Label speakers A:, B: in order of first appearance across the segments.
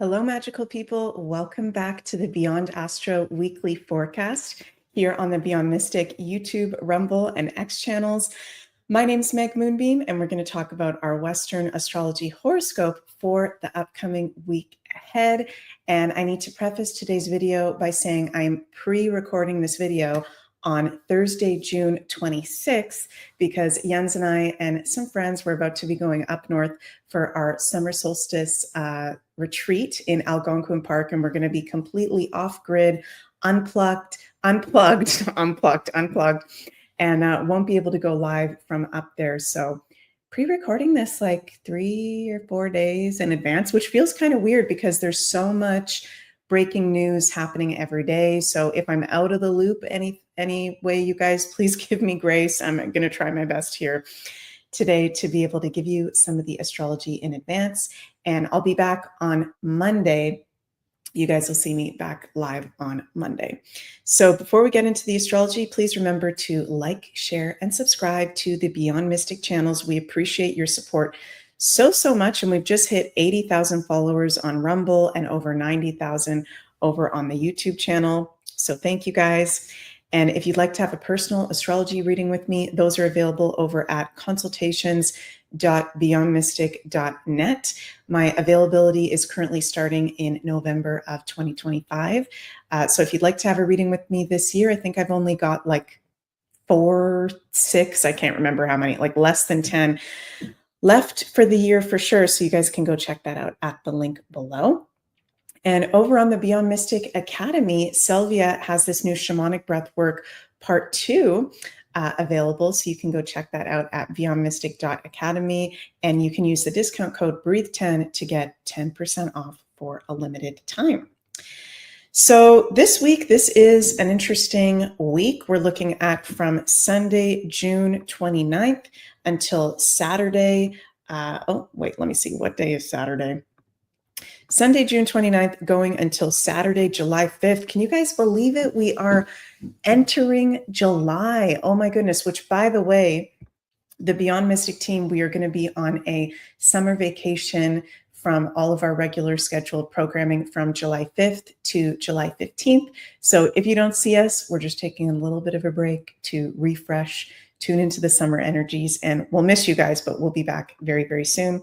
A: Hello, magical people. Welcome back to the Beyond Astro weekly forecast here on the Beyond Mystic YouTube, Rumble, and X channels. My name's Meg Moonbeam, and we're going to talk about our Western astrology horoscope for the upcoming week ahead. And I need to preface today's video by saying I'm pre-recording this video on Thursday, June 26th, because Jens and I and some friends were about to be going up north for our summer solstice retreat in Algonquin Park, and we're going to be completely off-grid, unplugged, and won't be able to go live from up there. So pre-recording this like 3 or 4 days in advance, which feels kind of weird because there's so much breaking news happening every day. So if I'm out of the loop any way, you guys, please give me grace. I'm going to try my best here today to be able to give you some of the astrology in advance. And I'll be back on Monday. You guys will see me back live on Monday. So before we get into the astrology, please remember to like, share, and subscribe to the Beyond Mystic channels. We appreciate your support so much. And we've just hit 80,000 followers on Rumble and over 90,000 over on the YouTube channel. So thank you guys. And if you'd like to have a personal astrology reading with me, those are available over at consultations.beyondmystic.net. My availability is currently starting in November of 2025. So if you'd like to have a reading with me this year, I think I've only got like 4, 6, I can't remember how many, like less than 10 left for the year for sure. So you guys can go check that out at the link below. And over on the Beyond Mystic Academy, Selvia has this new shamanic breathwork part 2 available. So you can go check that out at beyondmystic.academy. And you can use the discount code BREATHE10 to get 10% off for a limited time. So this week, this is an interesting week. We're looking at from Sunday, June 29th until Saturday. Let me see. What day is Saturday? Sunday, June 29th, going until Saturday, July 5th. Can you guys believe it? We are entering July. Oh my goodness, which by the way, the Beyond Mystic team, we are going to be on a summer vacation from all of our regular scheduled programming from July 5th to July 15th. So if you don't see us, we're just taking a little bit of a break to refresh, tune into the summer energies, and we'll miss you guys, but we'll be back very, very soon.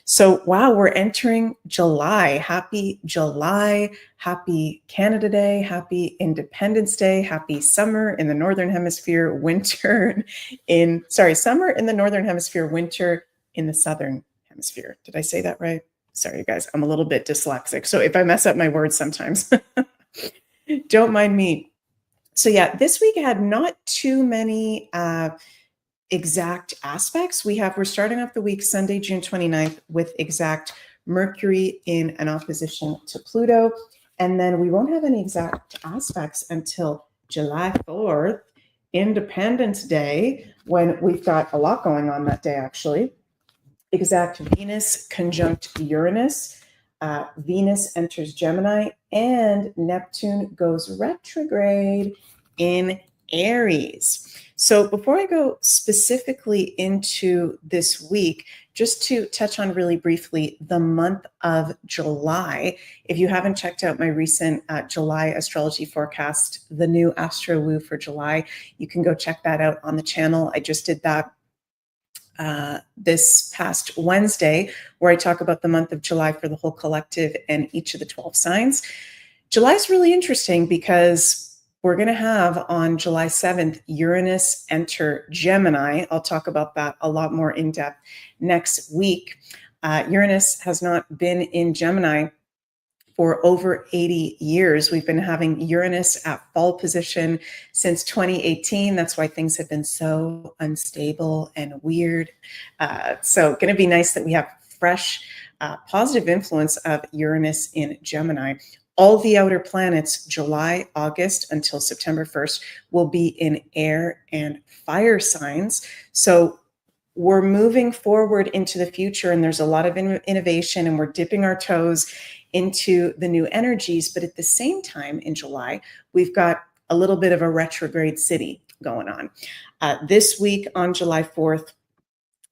A: So, wow, we're entering July. Happy July, happy Canada Day, happy Independence Day, happy summer in the Northern Hemisphere, summer in the Northern Hemisphere, winter in the Southern Hemisphere. Did I say that right? Sorry, you guys, I'm a little bit dyslexic. So if I mess up my words sometimes, don't mind me. So yeah, this week I had not too many exact aspects. We're starting off the week Sunday, June 29th with exact Mercury in an opposition to Pluto. And then we won't have any exact aspects until July 4th, Independence Day, when we've got a lot going on that day, actually. Exact Venus conjunct Uranus. Venus enters Gemini and Neptune goes retrograde in Aries. So before I go specifically into this week, just to touch on really briefly the month of July. If you haven't checked out my recent July astrology forecast, the new Astro Woo for July, you can go check that out on the channel. I just did that this past Wednesday, where I talk about the month of July for the whole collective and each of the 12 signs. July is really interesting because we're going to have on July 7th, Uranus enter Gemini. I'll talk about that a lot more in depth next week. Uranus has not been in Gemini for over 80 years. We've been having Uranus at fall position since 2018. That's why things have been so unstable and weird. So going to be nice that we have fresh, positive influence of Uranus in Gemini. All the outer planets, July, August until September 1st, will be in air and fire signs. So we're moving forward into the future, and there's a lot of innovation, and we're dipping our toes into the new energies. But at the same time, in July, we've got a little bit of a retrograde city going on. This week on July 4th,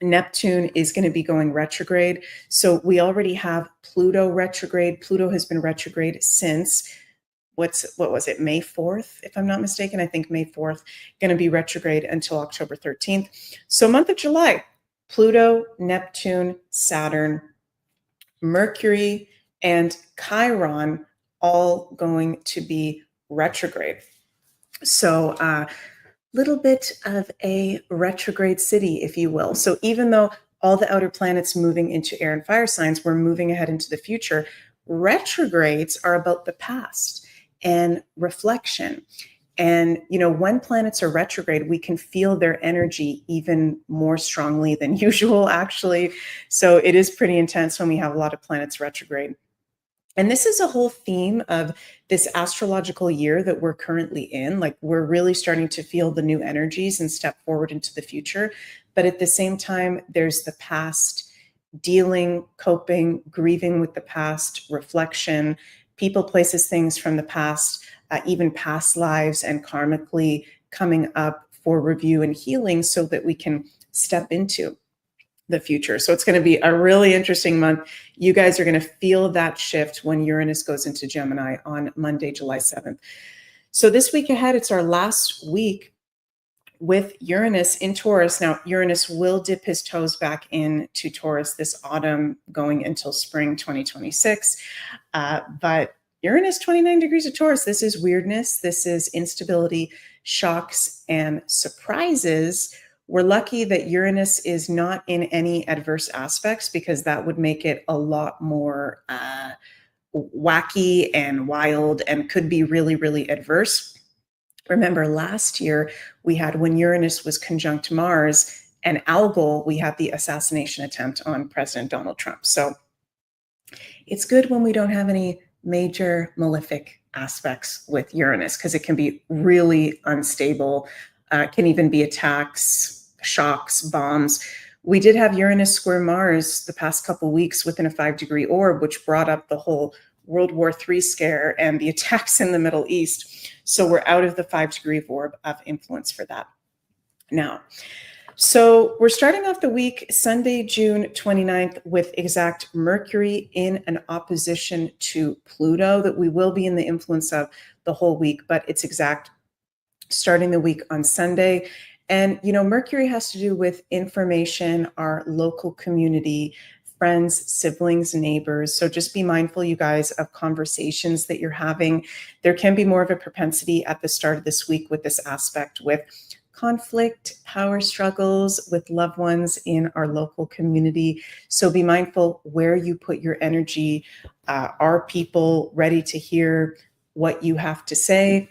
A: Neptune is going to be going retrograde. So we already have Pluto retrograde. Pluto has been retrograde since what was it, May 4th, if I'm not mistaken. I think May 4th, going to be retrograde until October 13th. So month of July, Pluto, Neptune, Saturn, Mercury, and Chiron all going to be retrograde. So little bit of a retrograde city, if you will. So even though all the outer planets moving into air and fire signs, we're moving ahead into the future, retrogrades are about the past and reflection. And, when planets are retrograde, we can feel their energy even more strongly than usual, actually. So it is pretty intense when we have a lot of planets retrograde. And this is a whole theme of this astrological year that we're currently in. Like, we're really starting to feel the new energies and step forward into the future. But at the same time, there's the past, dealing, coping, grieving with the past, reflection, people, places, things from the past, even past lives and karmically coming up for review and healing so that we can step into the future. So it's going to be a really interesting month. You guys are going to feel that shift when Uranus goes into Gemini on Monday, July 7th. So this week ahead, it's our last week with Uranus in Taurus. Now, Uranus will dip his toes back into Taurus this autumn, going until spring 2026. But Uranus, 29 degrees of Taurus, this is weirdness. This is instability, shocks, and surprises. We're lucky that Uranus is not in any adverse aspects, because that would make it a lot more wacky and wild and could be really, really adverse. Remember, last year we had, when Uranus was conjunct Mars and Algol, we had the assassination attempt on President Donald Trump. So it's good when we don't have any major malefic aspects with Uranus, because it can be really unstable, can even be attacks, shocks, bombs. We did have Uranus square Mars the past couple of weeks within a 5-degree orb, which brought up the whole World War III scare and the attacks in the Middle East. So we're out of the 5-degree orb of influence for that now. So we're starting off the week Sunday, June 29th, with exact Mercury in an opposition to Pluto that we will be in the influence of the whole week, but it's exact starting the week on Sunday. And, Mercury has to do with information, our local community, friends, siblings, neighbors. So just be mindful, you guys, of conversations that you're having. There can be more of a propensity at the start of this week with this aspect, with conflict, power struggles with loved ones in our local community. So be mindful where you put your energy. Are people ready to hear what you have to say?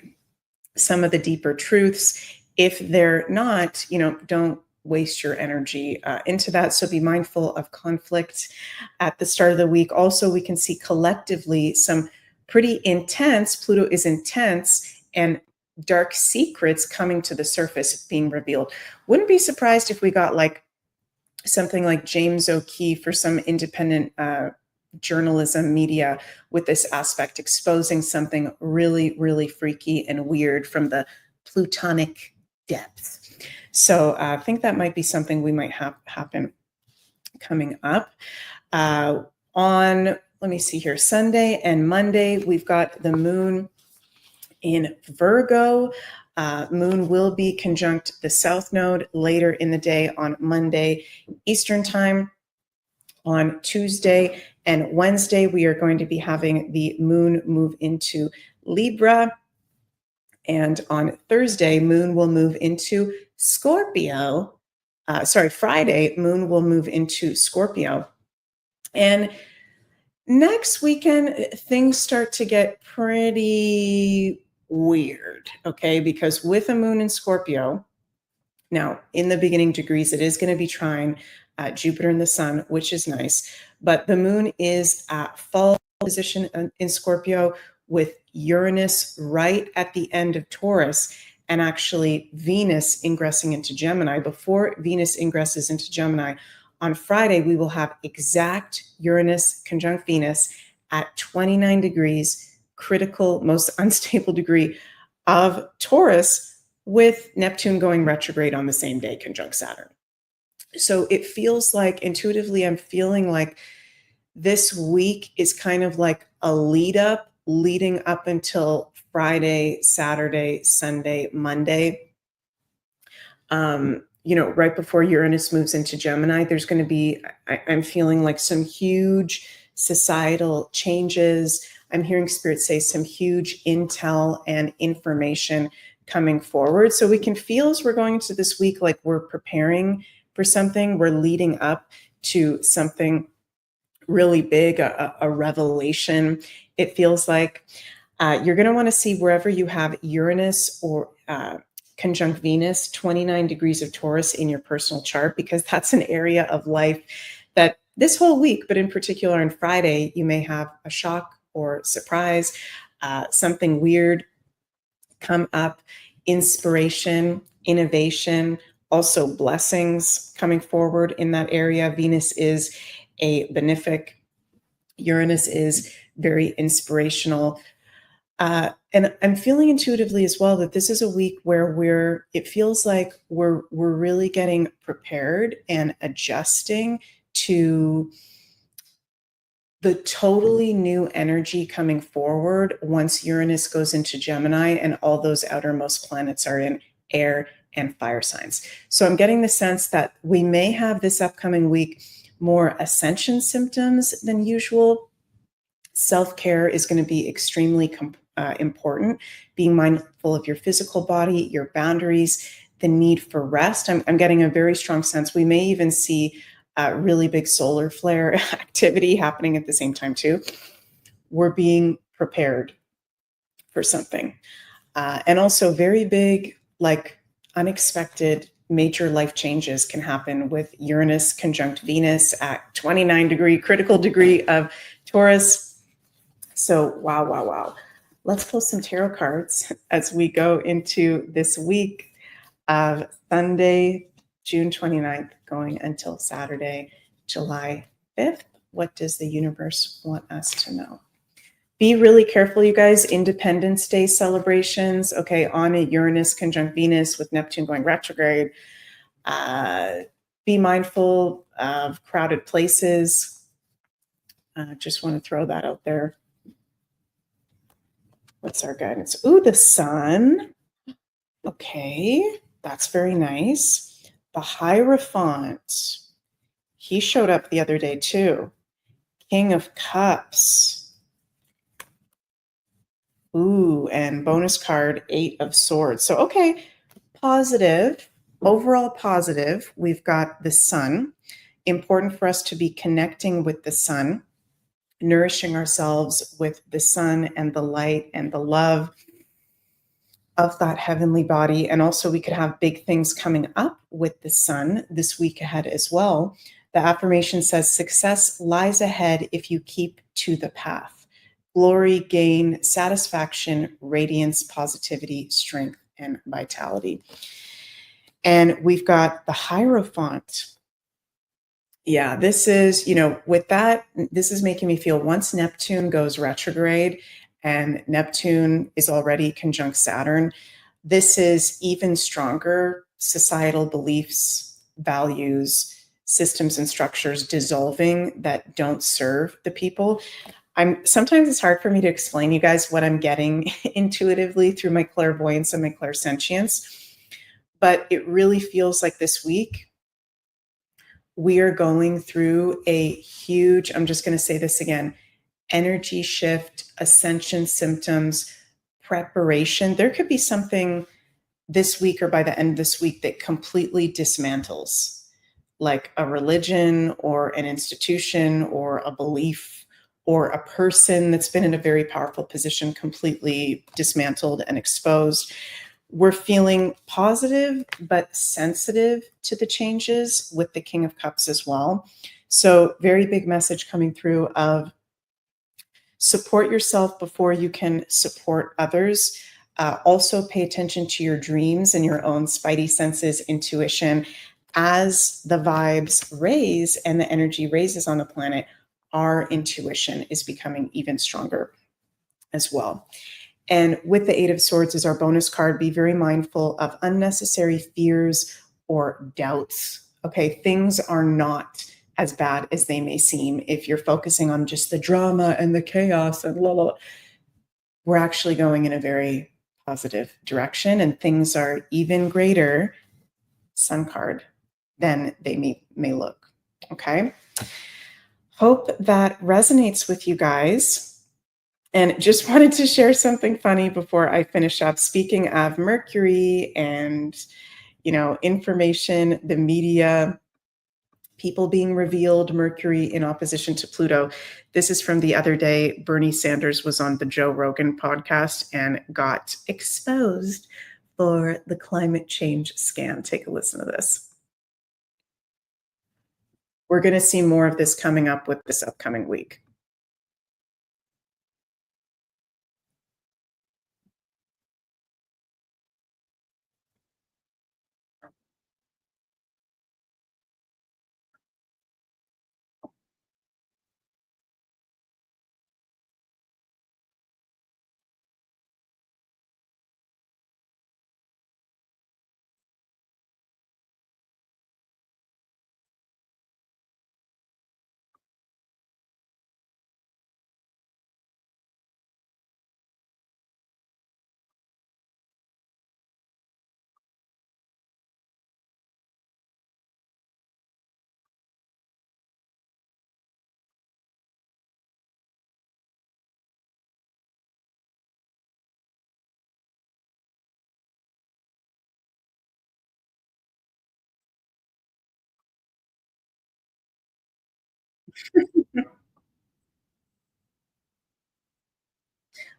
A: Some of the deeper truths. If they're not, don't waste your energy into that. So be mindful of conflict at the start of the week. Also, we can see collectively some pretty intense, Pluto is intense, and dark secrets coming to the surface, being revealed. Wouldn't be surprised if we got like something like James O'Keefe or some independent journalism media with this aspect, exposing something really, really freaky and weird from the Plutonic depths. So I think that might be something we might have happen coming up. On, let me see here, Sunday and Monday, we've got the moon in Virgo. Moon will be conjunct the South Node later in the day on Monday, Eastern Time. On Tuesday and Wednesday, we are going to be having the moon move into Libra. And on Thursday, moon will move into Scorpio. Friday, moon will move into Scorpio. And next weekend, things start to get pretty weird, okay? Because with a moon in Scorpio, now in the beginning degrees, it is going to be trine Jupiter and the sun, which is nice. But the moon is at fall position in Scorpio, with Uranus right at the end of Taurus, and actually Venus ingressing into Gemini. Before Venus ingresses into Gemini, on Friday, we will have exact Uranus conjunct Venus at 29 degrees, critical, most unstable degree of Taurus, with Neptune going retrograde on the same day, conjunct Saturn. So it feels like intuitively, I'm feeling like this week is kind of like a leading up until Friday, Saturday, Sunday, Monday. Right before Uranus moves into Gemini, there's going to be, I'm feeling like some huge societal changes. I'm hearing Spirit say some huge intel and information coming forward. So we can feel as we're going into this week like we're preparing for something, we're leading up to something really big, a revelation. It feels like you're going to want to see wherever you have Uranus or conjunct Venus, 29 degrees of Taurus in your personal chart, because that's an area of life that this whole week, but in particular on Friday, you may have a shock or surprise, something weird come up, inspiration, innovation, also blessings coming forward in that area. Venus is a benefic, Uranus is very inspirational. And I'm feeling intuitively as well that this is a week where it feels like we're really getting prepared and adjusting to the totally new energy coming forward once Uranus goes into Gemini and all those outermost planets are in air and fire signs. So I'm getting the sense that we may have this upcoming week more ascension symptoms than usual. Self-care is going to be extremely important. Being mindful of your physical body, your boundaries, the need for rest. I'm getting a very strong sense. We may even see really big solar flare activity happening at the same time too. We're being prepared for something. And also very big, like unexpected major life changes can happen with Uranus conjunct Venus at 29 degree critical degree of Taurus. So wow. Let's pull some tarot cards as we go into this week of Sunday, June 29th, going until Saturday, July 5th. What does the universe want us to know? Be really careful, you guys. Independence Day celebrations. Okay, on a Uranus conjunct Venus with Neptune going retrograde. Be mindful of crowded places. Just want to throw that out there. What's our guidance? Ooh, the sun. Okay, that's very nice. The Hierophant. He showed up the other day too. King of Cups. Ooh, and bonus card, 8 of Swords. So, okay, positive, overall positive. We've got the sun. Important for us to be connecting with the sun, nourishing ourselves with the sun and the light and the love of that heavenly body. And also, we could have big things coming up with the sun this week ahead as well. The affirmation says, success lies ahead if you keep to the path. Glory, gain, satisfaction, radiance, positivity, strength, and vitality. And we've got the Hierophant. Yeah, this is, with that, this is making me feel once Neptune goes retrograde and Neptune is already conjunct Saturn, this is even stronger societal beliefs, values, systems, and structures dissolving that don't serve the people. Sometimes it's hard for me to explain, you guys, what I'm getting intuitively through my clairvoyance and my clairsentience, but it really feels like this week we are going through a huge, I'm just going to say this again, energy shift, ascension symptoms, preparation. There could be something this week or by the end of this week that completely dismantles, like a religion or an institution or a belief or a person that's been in a very powerful position, completely dismantled and exposed. We're feeling positive but sensitive to the changes with the King of Cups as well. So very big message coming through of support yourself before you can support others. Also pay attention to your dreams and your own spidey senses, intuition. As the vibes raise and the energy raises on the planet, our intuition is becoming even stronger as well. And with the 8 of Swords as our bonus card, be very mindful of unnecessary fears or doubts Okay, things are not as bad as they may seem if you're focusing on just the drama and the chaos and la la la. We're actually going in a very positive direction, and things are even greater, sun card, than they may look. Okay. Hope that resonates with you guys. And just wanted to share something funny before I finish up. Speaking of Mercury and, information, the media, people being revealed, Mercury in opposition to Pluto. This is from the other day. Bernie Sanders was on the Joe Rogan podcast and got exposed for the climate change scam. Take a listen to this. We're going to see more of this coming up with this upcoming week.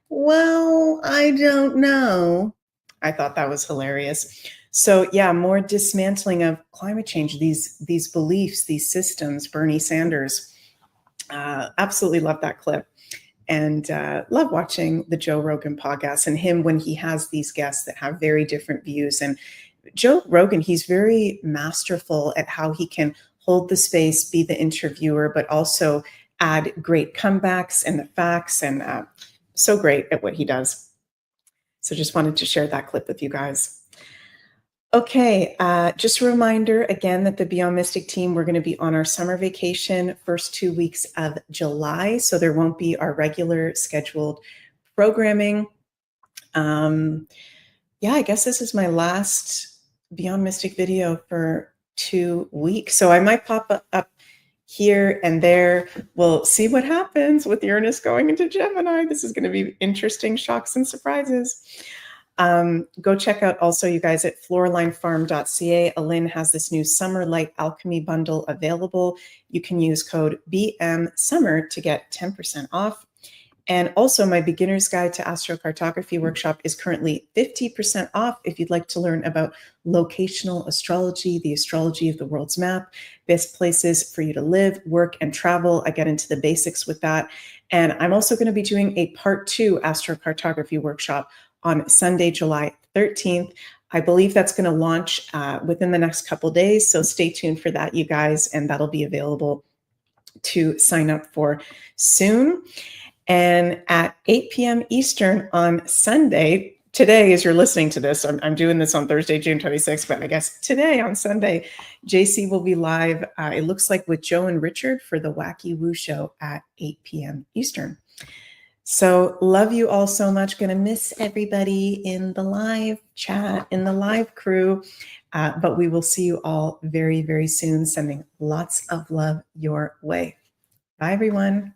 A: Well, I don't know. I thought that was hilarious. So yeah, more dismantling of climate change, these beliefs, these systems. Bernie Sanders, absolutely love that clip, and love watching the Joe Rogan podcast and him when he has these guests that have very different views. And Joe Rogan, he's very masterful at how he can hold the space, be the interviewer, but also add great comebacks and the facts, and so great at what he does. So just wanted to share that clip with you guys. Okay, just a reminder again that the Beyond Mystic team, we're going to be on our summer vacation first 2 weeks of July. So there won't be our regular scheduled programming. Yeah, I guess this is my last Beyond Mystic video for 2 weeks. So I might pop up here and there. We'll see what happens with Uranus going into Gemini. This is going to be interesting shocks and surprises. Go check out also, you guys, at floralinefarm.ca. Alin has this new Summer Light Alchemy bundle available. You can use code BMSummer to get 10% off. And also, my beginner's guide to astrocartography workshop is currently 50% off if you'd like to learn about locational astrology, the astrology of the world's map, best places for you to live, work, and travel. I get into the basics with that. And I'm also going to be doing a part 2 astrocartography workshop on Sunday, July 13th. I believe that's going to launch within the next couple days. So stay tuned for that, you guys, and that'll be available to sign up for soon. And at 8 p.m. Eastern on Sunday, today, as you're listening to this, I'm doing this on Thursday, June 26th, but I guess today on Sunday, JC will be live, it looks like with Joe and Richard for the Wacky Woo Show at 8 p.m. Eastern. So love you all so much. Going to miss everybody in the live chat, in the live crew, but we will see you all very, very soon. Sending lots of love your way. Bye, everyone.